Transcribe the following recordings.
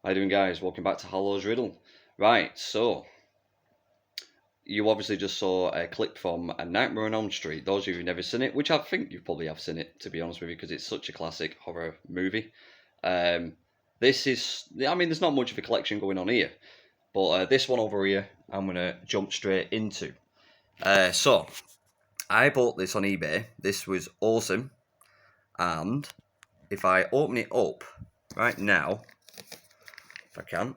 How you doing, guys? Welcome back to Hallow's Riddle. Right, so you obviously just saw a clip from A Nightmare on Elm Street. Those of you who've never seen it, which I think you probably have seen it, to be honest with you, because it's such a classic horror movie. Um, this is, I mean, there's not much of a collection going on here, but this one over here, I'm gonna jump straight into. So I bought this on eBay. This was awesome, and if I open it up right now, if I can.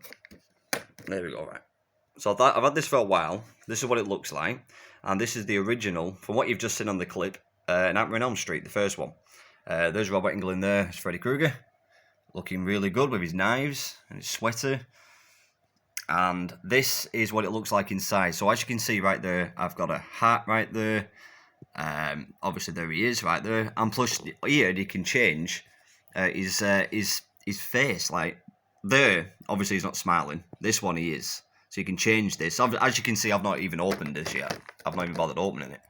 There we go, right. So I've had this for a while. This is what it looks like. And this is the original, from what you've just seen on the clip, Nightmare on Elm Street, the first one. There's Robert Englund there, it's Freddy Krueger. Looking really good with his knives and his sweater. And this is what it looks like inside. So as you can see right there, I've got a hat right there. Obviously there he is right there. And plus here you can change his face. Like there, obviously he's not smiling. This one he is. So you can change this. As you can see, I've not even opened this yet. I've not even bothered opening it.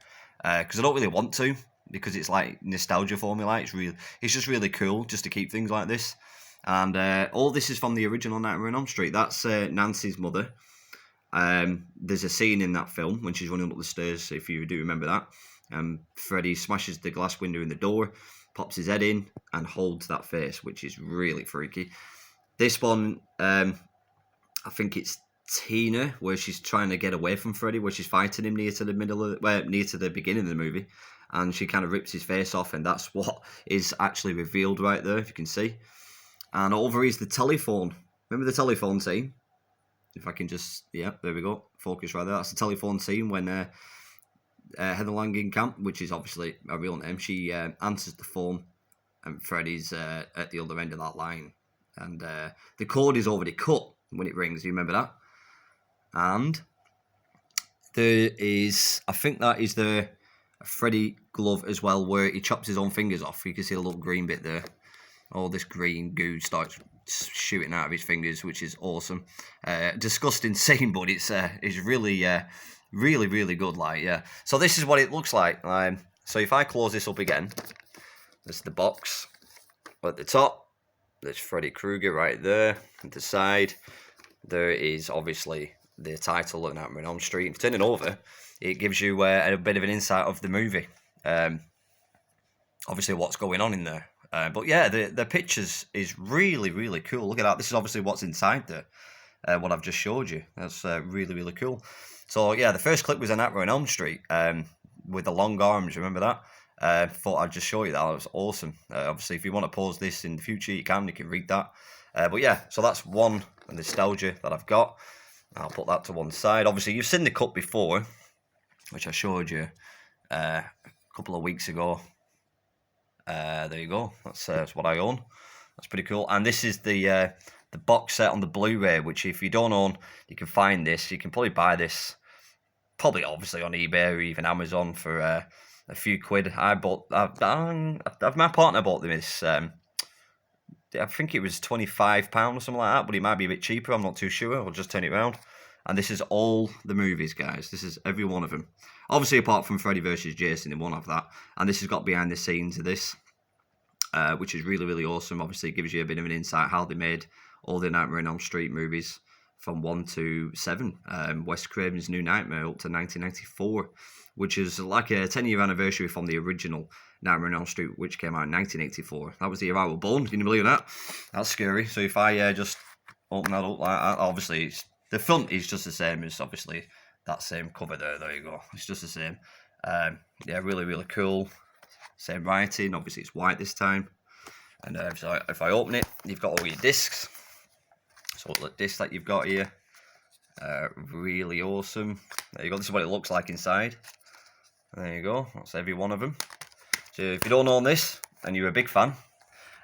Because I don't really want to. Because it's like nostalgia for me. Like it's just really cool just to keep things like this. And all this is from the original Nightmare on Elm Street. That's Nancy's mother. There's a scene in that film when she's running up the stairs, if you do remember that. Freddy smashes the glass window in the door, pops his head in, and holds that face, which is really freaky. This one, I think it's Tina, where she's trying to get away from Freddy, where she's fighting him near to the beginning of the movie, and she kind of rips his face off, and that's what is actually revealed right there, if you can see. And over is the telephone. Remember the telephone scene? If I can just, yeah, there we go. Focus right there. That's the telephone scene when Heather Langenkamp, which is obviously a real name, she answers the phone, and Freddy's at the other end of that line. And the cord is already cut when it rings. Do you remember that? And there is, I think that is the Freddy glove as well, where he chops his own fingers off. You can see a little green bit there. All this green goo starts shooting out of his fingers, which is awesome. Disgusting scene, but it's really, really, really good. Like, yeah. So this is what it looks like. So if I close this up again, there's the box at the top. There's Freddy Krueger right there. At the side, there is obviously the title of Nightmare on Elm Street. If you turn it over, it gives you a bit of an insight of the movie. Obviously, what's going on in there. But yeah, the pictures is really, really cool. Look at that. This is obviously what's inside there. What I've just showed you. That's really, really cool. So yeah, the first clip was a Nightmare on Elm Street with the long arms. Remember that? Thought I'd just show you that. That was awesome. Obviously, if you want to pause this in the future, you can read that. But yeah, so that's one nostalgia that I've got. I'll put that to one side. Obviously, you've seen the cut before, which I showed you a couple of weeks ago. There you go. That's what I own. That's pretty cool. And this is the box set on the Blu-ray, which if you don't own, you can find this. You can probably buy this, probably obviously on eBay or even Amazon for a few quid. My partner bought this. I think it was £25 or something like that, but it might be a bit cheaper. I'm not too sure. I'll just turn it around. And this is all the movies, guys. This is every one of them. Obviously, apart from Freddy vs. Jason, they won't have that. And this has got behind the scenes of this, which is really, really awesome. Obviously, it gives you a bit of an insight how they made all the Nightmare on Elm Street movies from 1 to 7. Wes Craven's New Nightmare up to 1994, which is like a 10-year anniversary from the original Nightmare on Elm Street, which came out in 1984. That was the year I was born. Can you believe that? That's scary. So if I just open that up like that, obviously the front is just the same as obviously that same cover there. There you go. It's just the same. Yeah, really, really cool. Same writing. Obviously it's white this time. And so if I open it, you've got all your discs. So the disc that you've got here, really awesome. There you go. This is what it looks like inside. There you go. That's every one of them. So if you don't own this and you're a big fan,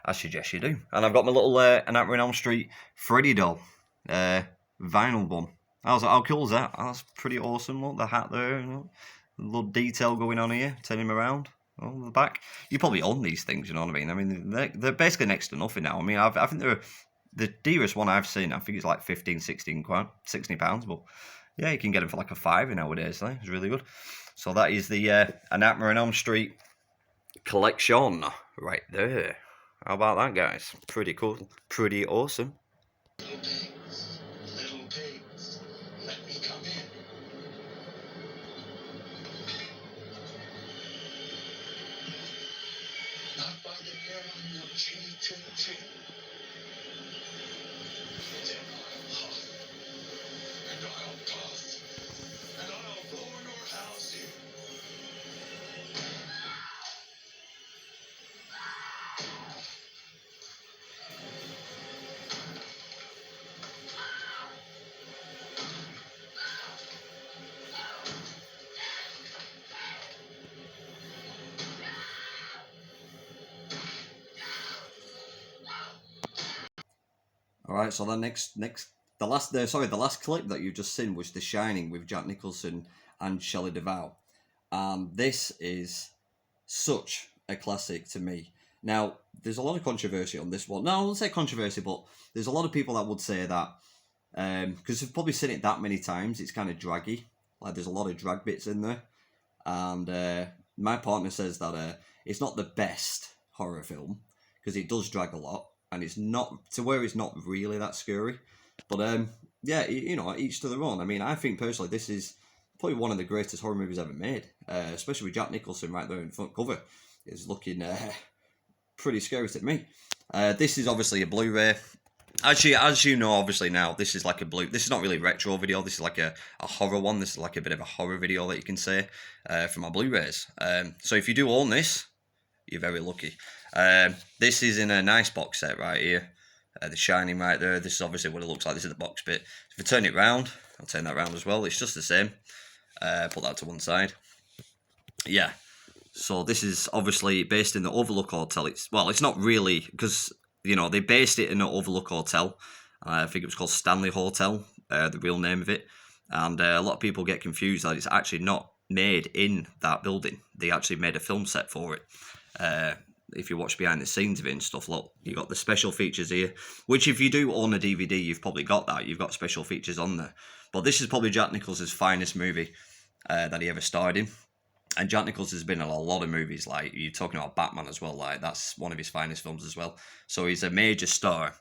I suggest you do. And I've got my little Nightmare on Elm Street Freddy doll, vinyl one. How cool is that? That's pretty awesome. Look, the hat there, you know, a little detail going on here. Turn him around. On the back. You probably own these things, you know what I mean? I mean, they're basically next to nothing now. I mean, I think they're the dearest one I've seen. I think it's like 15, 16 £60, but yeah, you can get them for like a £5 nowadays. It's really good. So that is the A Nightmare on Elm Street collection right there. How about that, guys? Pretty cool. Pretty awesome. Little pigs, little pigs, let me come in. Not by the hair on your chinny chin chin. Then I'll huff, and I'll puff, and I'll blow your house in. All right, so the the last clip that you just seen was The Shining with Jack Nicholson and Shelley Duvall. This is such a classic to me. Now, there's a lot of controversy on this one. No, I won't say controversy, but there's a lot of people that would say that because they've probably seen it that many times, it's kind of draggy. Like there's a lot of drag bits in there, and my partner says that it's not the best horror film because it does drag a lot, and it's not to where it's not really that scary. But yeah, you know, each to their own. I mean, I think personally this is probably one of the greatest horror movies ever made, especially with Jack Nicholson right there in front cover. It's looking pretty scary to me. This is obviously a Blu-ray. As you know, obviously now, this is like a This is not really a retro video. This is like a horror one. This is like a bit of a horror video that you can say for my Blu-rays. So if you do own this, you're very lucky. This is in a nice box set right here. The Shining right there. This is obviously what it looks like. This is the box bit. If I turn it round, I'll turn that round as well. It's just the same. Put that to one side. Yeah. So this is obviously based in the Overlook Hotel. It's not really because you know they based it in an Overlook Hotel. I think it was called Stanley Hotel, the real name of it. And a lot of people get confused that it's actually not made in that building. They actually made a film set for it. If you watch behind the scenes of it and stuff, look, you got the special features here. Which if you do own a DVD, you've probably got that. You've got special features on there. But this is probably Jack Nicholson's finest movie that he ever starred in. And Jack Nicholson has been in a lot of movies, like you're talking about Batman as well, like that's one of his finest films as well. So he's a major star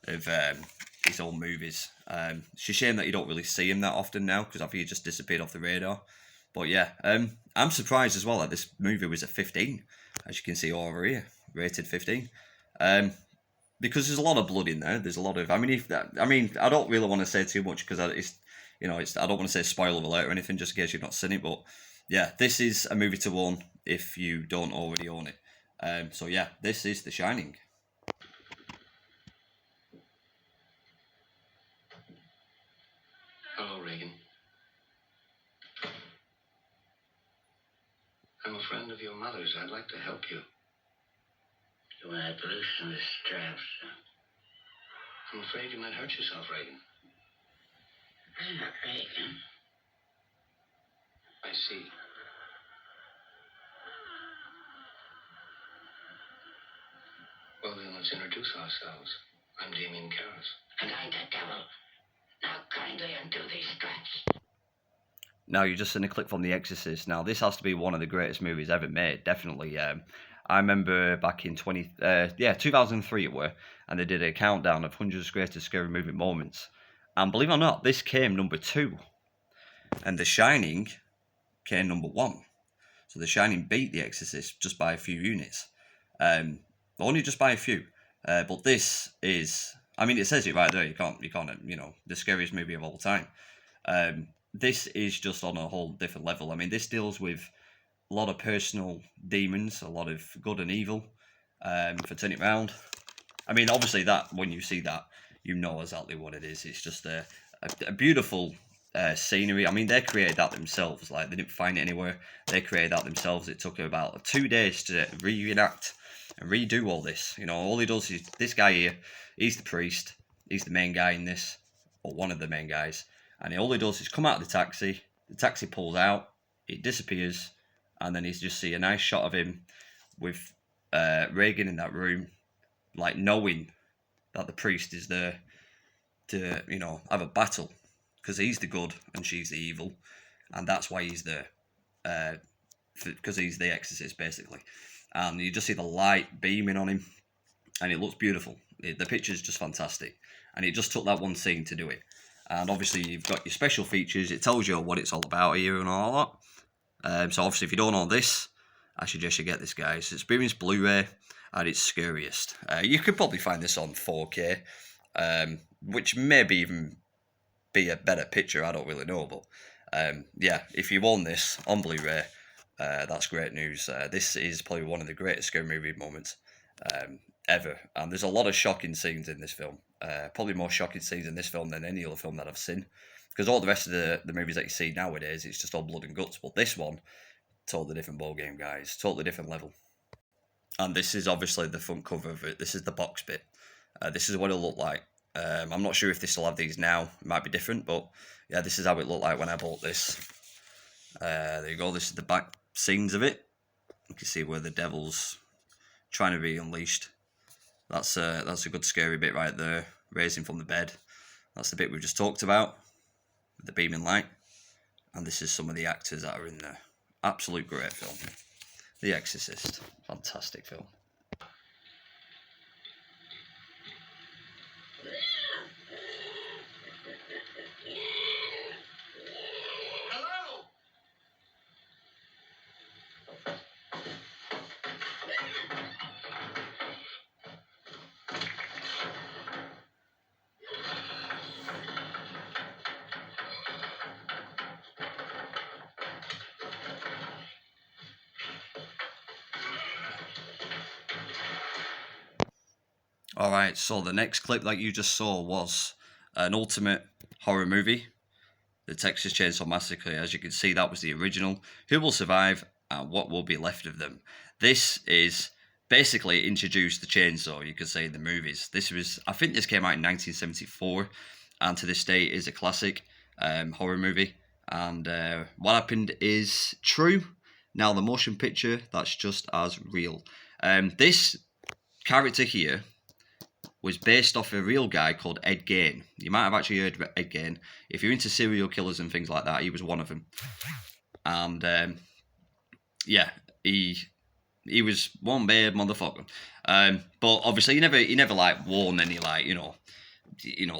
of his own movies. It's a shame that you don't really see him that often now, because I think he just disappeared off the radar. But yeah, I'm surprised as well that this movie was a 15, as you can see over here, rated 15. Because there's a lot of blood in there. There's a lot of, I don't really want to say too much because I don't want to say spoiler alert or anything just in case you've not seen it, but yeah, this is a movie to own if you don't already own it. So yeah, this is The Shining. Hello, Reagan. I'm a friend of your mother's. I'd like to help you. You want to loosen the straps? I'm afraid you might hurt yourself, Reagan. I'm not Reagan. I see. Well, then let's introduce ourselves. I'm Damien Karras. And I'm the devil. Now kindly undo these straps. Now, you just seen a clip from The Exorcist. Now, this has to be one of the greatest movies ever made, definitely. I remember back in 2003 it were, and they did a countdown of 100 greatest scary movie moments. And believe it or not, this came number 2. And The Shining came number 1. So The Shining beat The Exorcist just by a few units. Only just by a few. But this is, I mean, it says it right there. You can't, the scariest movie of all time. This is just on a whole different level. I mean, this deals with a lot of personal demons, a lot of good and evil. For turning it around, I mean, obviously that when you see that, you know exactly what it is. It's just a beautiful scenery. I mean, they created that themselves. Like they didn't find it anywhere. They created that themselves. It took about 2 days to reenact and redo all this. You know, all he does is this guy here. He's the priest. He's the main guy in this, or one of the main guys. And all he does is come out of the taxi pulls out, it disappears, and then you just see a nice shot of him with Reagan in that room, like knowing that the priest is there to, have a battle, because he's the good and she's the evil, and that's why he's there, because he's the exorcist, basically. And you just see the light beaming on him, and it looks beautiful. The picture's just fantastic. and it just took that one scene to do it. And obviously you've got your special features. It tells you what it's all about here and all that. So obviously if you don't know this, I suggest you get this, guys. Experience Blu-ray at its scariest. You could probably find this on 4K, which maybe even be a better picture. I don't really know, but yeah, if you own this on Blu-ray, that's great news. This is probably one of the greatest scary movie moments ever, and there's a lot of shocking scenes in this film. Probably more shocking scenes in this film than any other film that I've seen, because all the rest of the movies that you see nowadays, it's just all blood and guts, but this one, totally different ball game, guys. Totally different level. And this is obviously the front cover of it. This is the box bit. This is what it'll look like. I'm not sure if they still have these now. It might be different, but yeah, this is how it looked like when I bought this. There you go. This is the back scenes of it. You can see where the devil's trying to be unleashed. That's a good scary bit right there. Raising from the bed. That's the bit we've just talked about, with the beaming light. And this is some of the actors that are in there. Absolute great film. The Exorcist. Fantastic film. Hello? Alright, so the next clip that you just saw was an ultimate horror movie, The Texas Chainsaw Massacre. As you can see, that was the original. Who will survive and what will be left of them? This is basically introduced the chainsaw, you could say, in the movies. I think this came out in 1974, and to this day is a classic horror movie. And what happened is true. Now, the motion picture, that's just as real. This character here was based off a real guy called Ed Gein. You might have actually heard of Ed Gein. If you're into serial killers and things like that, he was one of them. And yeah, he was one bad motherfucker. But obviously, he never like worn any like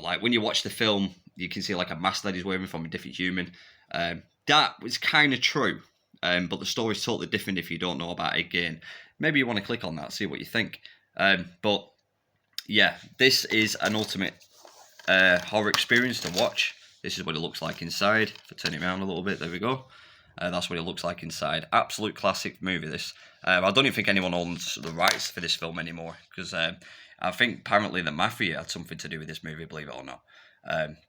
like when you watch the film, you can see like a mask that he's wearing from a different human. That was kind of true. But the story's totally different if you don't know about Ed Gein. Maybe you want to click on that, see what you think. But yeah, this is an ultimate horror experience to watch. This is what it looks like inside. If I turn it around a little bit, there we go. That's what it looks like inside. Absolute classic movie, this. I don't even think anyone owns the rights for this film anymore, because I think apparently the Mafia had something to do with this movie, believe it or not.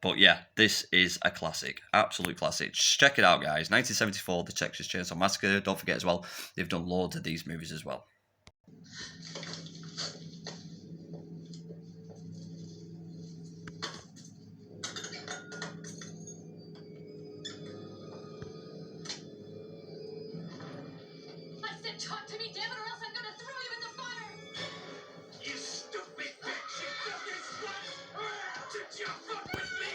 But yeah, this is a classic. Absolute classic. Just check it out, guys. 1974, The Texas Chainsaw Massacre. Don't forget as well, they've done loads of these movies as well. Talk to me, damn it, or else I'm gonna throw you in the fire! You stupid bitch! You fucking slut! Did you fuck with me?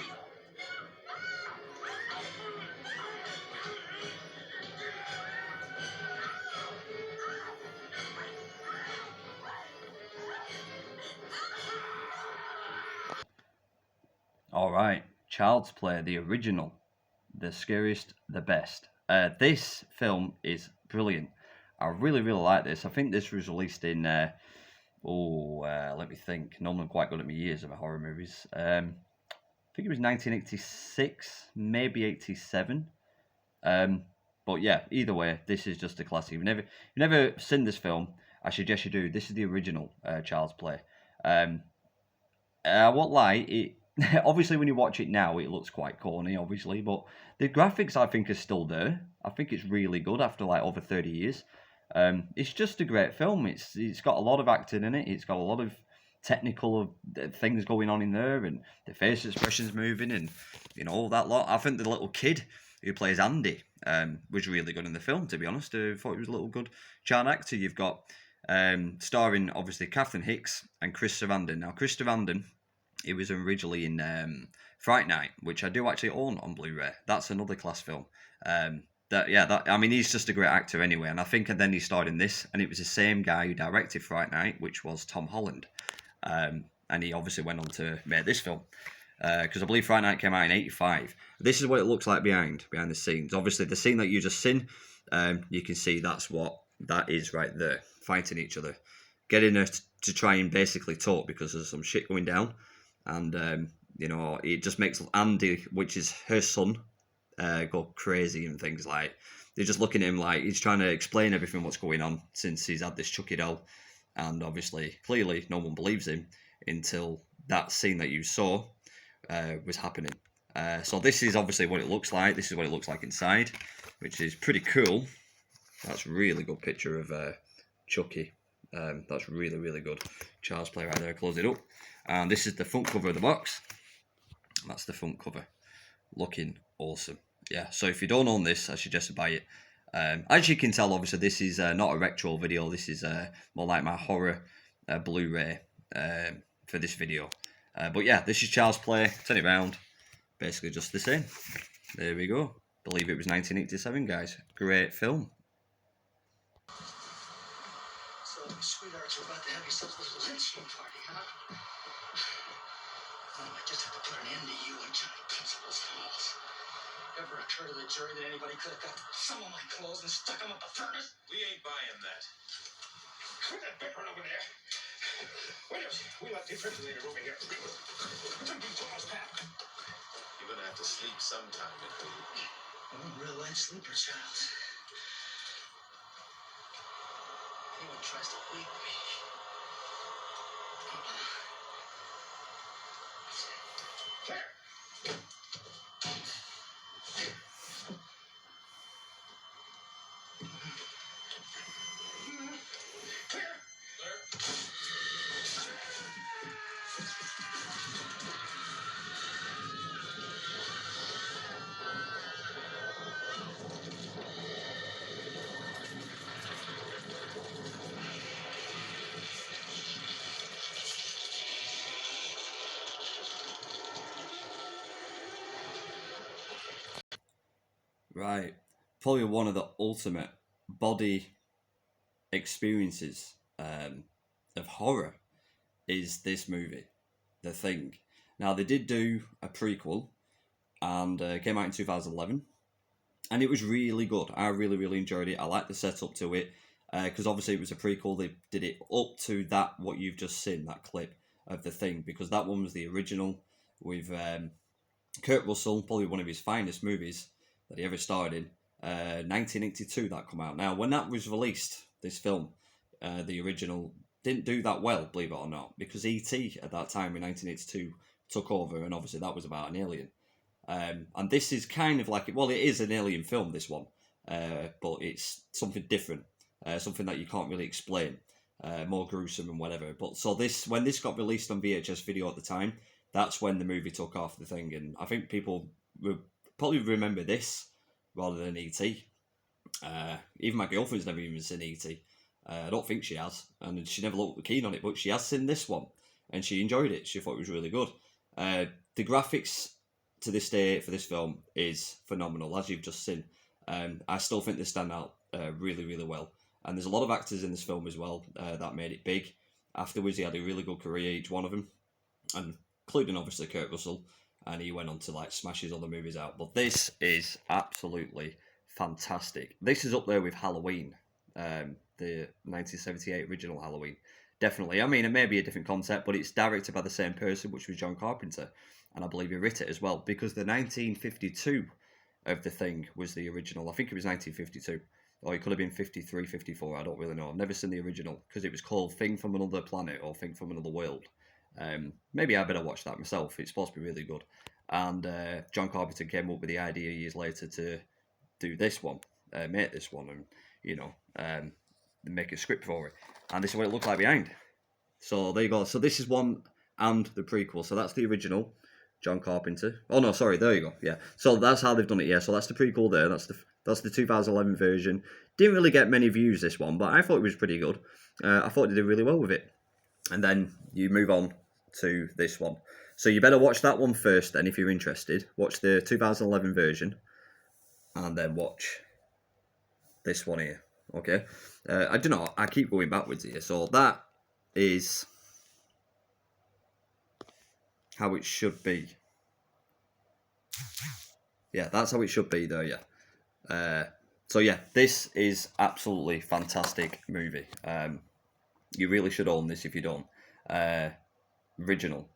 Alright, Child's Play, the original. The scariest, the best. This film is brilliant. I really, really like this. I think this was released in, let me think. Normally I'm quite good at my years of horror movies. I think it was 1986, maybe 87. But yeah, either way, this is just a classic. If you've never seen this film, I suggest you do. This is the original Child's Play. I won't lie, it obviously when you watch it now, it looks quite corny, obviously, but the graphics I think are still there. I think it's really good after like over 30 years. It's just a great film. It's got a lot of acting in it. It's got a lot of technical things going on in there, and the face expressions moving, and all that lot. I think the little kid who plays Andy was really good in the film. To be honest, I thought he was a little good child actor. You've got starring obviously Catherine Hicks and Chris Sarandon. Now Chris Sarandon, he was originally in Fright Night, which I do actually own on Blu-ray. That's another class film. He's just a great actor anyway, and I think then he starred in this, and it was the same guy who directed Fright Night, which was Tom Holland. and he obviously went on to make this film. Because I believe Friday Night came out in '85. This is what it looks like behind the scenes. Obviously, the scene that you just seen, you can see that's what that is right there, fighting each other, getting her to try and basically talk because there's some shit going down, and you know, it just makes Andy, which is her son, go crazy and things like. They're just looking at him like he's trying to explain everything what's going on since he's had this Chucky doll, and obviously, clearly, no one believes him until that scene that you saw was happening. So this is obviously what it looks like. This is what it looks like inside, which is pretty cool. That's a really good picture of Chucky. That's really, really good. Child's Play right there. Close it up. And this is the front cover of the box. That's the front cover. Looking awesome. Yeah, so if you don't own this, I suggest you buy it. As you can tell, obviously, this is not a retro video. This is more like my horror Blu-ray for this video. But yeah, this is Child's Play. Turn it round. Basically just the same. There we go. Believe it was 1987, guys. Great film. So, sweetheart, you're about to have yourself a little lynching party, huh? Well, I just have to put an end to you and Johnny Principal's dolls. Ever occur to the jury that anybody could have got some of my clothes and stuck them up the furnace? We ain't buying that. Put that big one over there. Wait a minute. We left the refrigerator over here. Took these dolls back. You're gonna have to sleep sometime, Nicole. I'm a real light sleeper, child. Anyone tries to wake me. Claire! Right. Probably one of the ultimate body experiences of horror is this movie, The Thing. Now, they did do a prequel, and came out in 2011, and it was really good. I really, really enjoyed it. I liked the setup to it, because obviously it was a prequel. They did it up to that, what you've just seen, that clip of The Thing, because that one was the original with Kurt Russell, probably one of his finest movies that he ever starred in. 1982 that come out. Now, when that was released, this film, the original, didn't do that well, believe it or not, because E.T. at that time in 1982 took over, and obviously that was about an alien. And this is kind of like, well, it is an alien film, this one, but it's something different, something that you can't really explain, more gruesome and whatever. But so this, when this got released on VHS video at the time, that's when the movie took off, The Thing, and I think people will probably remember this rather than E.T. Even my girlfriend's never even seen E.T. I don't think she has, and she never looked keen on it, but she has seen this one, and she enjoyed it. She thought it was really good. The graphics to this day for this film is phenomenal, as you've just seen. I still think they stand out really, really well. And there's a lot of actors in this film as well that made it big. Afterwards, he had a really good career, each one of them, and including obviously Kurt Russell, and he went on to like smash his other movies out. But this is absolutely fantastic. This is up there with Halloween, the 1978 original Halloween. Definitely. I mean, it may be a different concept, but it's directed by the same person, which was John Carpenter, and I believe he wrote it as well, because the 1952 of The Thing was the original. I think it was 1952, or it could have been 53, 54. I don't really know. I've never seen the original, because it was called Thing from Another Planet or Thing from Another World. Maybe I better watch that myself. It's supposed to be really good. And John Carpenter came up with the idea years later to do this one, make this one, and make a script for it. And this is what it looked like behind. So there you go. So this is one and the prequel. So that's the original, John Carpenter. Oh no, sorry. There you go. Yeah. So that's how they've done it. Yeah. So that's the prequel there. That's the 2011 version. Didn't really get many views, this one, but I thought it was pretty good. I thought they did really well with it. And then you move on to this one. So you better watch that one first then if you're interested. Watch the 2011 version and then watch this one here. Okay? I don't know, I keep going backwards here. So that is how it should be. Yeah, that's how it should be though, yeah. So yeah, this is absolutely fantastic movie. You really should own this if you don't. Original.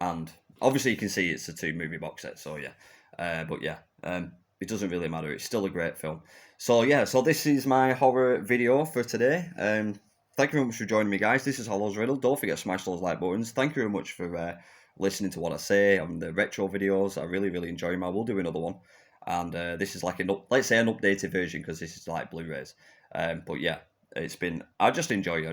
And obviously you can see it's a 2 movie box set, so yeah. But yeah, it doesn't really matter. It's still a great film. So yeah, so this is my horror video for today. Thank you very much for joining me, guys. This is Hollow's Riddle. Don't forget to smash those like buttons. Thank you very much for listening to what I say on the retro videos. I really, really enjoy them. I will do another one. And this is like let's say an updated version, because this is like Blu-rays. But yeah, it's been, I just enjoy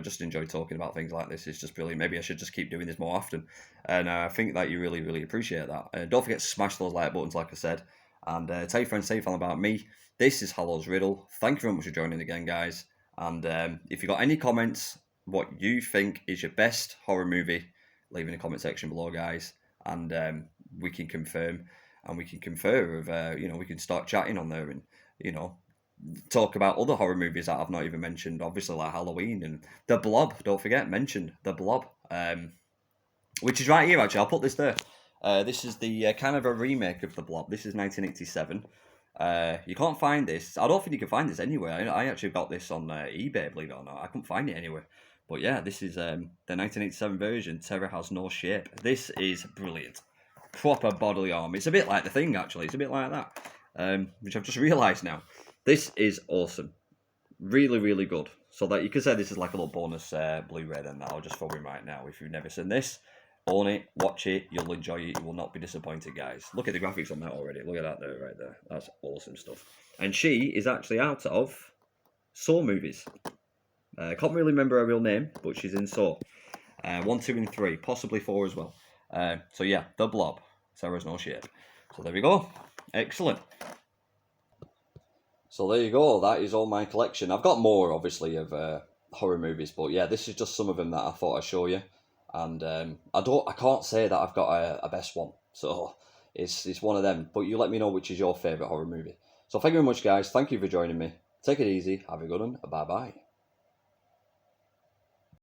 talking about things like this. It's just brilliant. Maybe I should just keep doing this more often. And I think that you really, really appreciate that. Don't forget to smash those like buttons, like I said. And tell your friends, tell your family about me. This is Hollow's Riddle. Thank you very much for joining again, guys. And if you've got any comments, what you think is your best horror movie, leave in the comment section below, guys. And we can confirm, and we can confer of, we can start chatting on there, and, talk about other horror movies that I've not even mentioned, obviously, like Halloween and The Blob. Don't forget, mention The Blob, which is right here, actually. I'll put this there. This is the kind of a remake of The Blob. This is 1987. You can't find this. I don't think you can find this anywhere. I actually got this on eBay, believe it or not. I couldn't find it anywhere. But yeah, this is the 1987 version, Terror Has No Shape. This is brilliant. Proper bodily armor. It's a bit like The Thing, actually. It's a bit like that, which I've just realised now. This is awesome. Really, really good. So that you could say this is like a little bonus Blu-ray then that I'll just throw in right now. If you've never seen this, own it, watch it, you'll enjoy it, you will not be disappointed, guys. Look at the graphics on that already. Look at that there, right there. That's awesome stuff. And she is actually out of Saw movies. Can't really remember her real name, but she's in Saw. 1, 2, and 3, possibly 4 as well. So yeah, The Blob. Terror Has No Shape. So there we go. Excellent. So there you go. That is all my collection. I've got more, obviously, of horror movies, but yeah, this is just some of them that I thought I'd show you. And I can't say that I've got a best one. So it's one of them. But you let me know which is your favourite horror movie. So thank you very much, guys. Thank you for joining me. Take it easy. Have a good one. Bye bye.